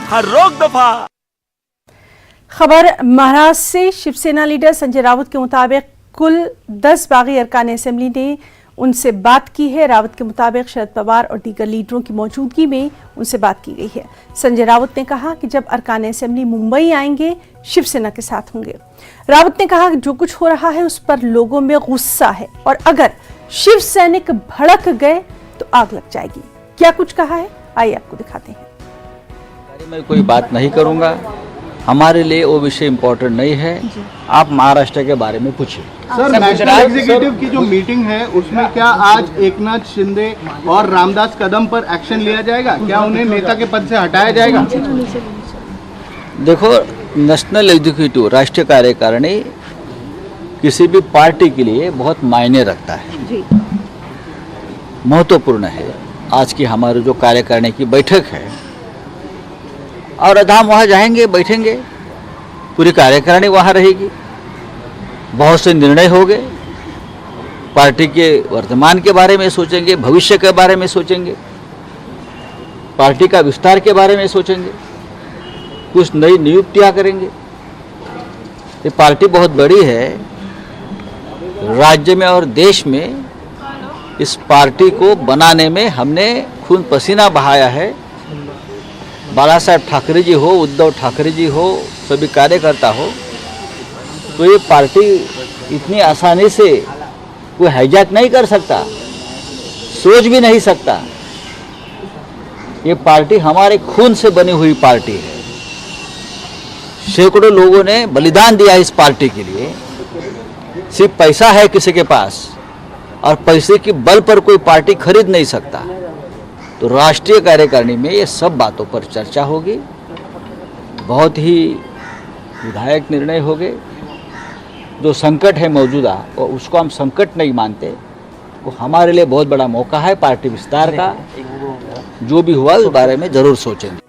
हर रोक दफा। खबर महाराष्ट्र से। शिवसेना लीडर संजय राउत के मुताबिक कुल 10 बागी अरकान असेंबली ने उनसे बात की है। रावत के मुताबिक शरद पवार और दीगर लीडरों की मौजूदगी में उनसे बात की गई है। संजय राउत ने कहा कि जब अरकान असेंबली मुंबई आएंगे शिवसेना के साथ होंगे। रावत ने कहा कि जो कुछ हो रहा है उस पर लोगों में गुस्सा है और अगर शिव सैनिक भड़क गए तो आग लग जाएगी। क्या कुछ कहा है आइए आपको दिखाते हैं। मैं कोई बात नहीं करूंगा, हमारे लिए वो विषय इम्पोर्टेंट नहीं है। आप महाराष्ट्र के बारे में पूछिए। सर, नेशनल एग्जीक्यूटिव की जो मीटिंग है उसमें क्या आज एकनाथ शिंदे और रामदास कदम पर एक्शन लिया जाएगा? क्या उन्हें नेता के पद से हटाया जाएगा? देखो, नेशनल एग्जीक्यूटिव राष्ट्रीय कार्यकारिणी किसी भी पार्टी के लिए बहुत मायने रखता है, महत्वपूर्ण है। आज की हमारी जो कार्यकारिणी की बैठक है और हम वहाँ जाएंगे, बैठेंगे, पूरी कार्यकारिणी वहाँ रहेगी, बहुत से निर्णय होंगे, पार्टी के वर्तमान के बारे में सोचेंगे, भविष्य के बारे में सोचेंगे, पार्टी का विस्तार के बारे में सोचेंगे, कुछ नई नियुक्तियाँ करेंगे। ये पार्टी बहुत बड़ी है, राज्य में और देश में इस पार्टी को बनाने में हमने खून पसीना बहाया है। बाला साहेब ठाकरे जी हो, उद्धव ठाकरे जी हो, सभी कार्यकर्ता हो, तो ये पार्टी इतनी आसानी से कोई हाईजैक नहीं कर सकता, सोच भी नहीं सकता। ये पार्टी हमारे खून से बनी हुई पार्टी है। सैकड़ों लोगों ने बलिदान दिया इस पार्टी के लिए। सिर्फ पैसा है किसी के पास और पैसे के बल पर कोई पार्टी खरीद नहीं सकता। तो राष्ट्रीय कार्यकारिणी में ये सब बातों पर चर्चा होगी, बहुत ही विधायक निर्णय होंगे। जो संकट है मौजूदा और उसको हम संकट नहीं मानते, वो हमारे लिए बहुत बड़ा मौका है पार्टी विस्तार का। जो भी हुआ उस बारे में जरूर सोचेंगे।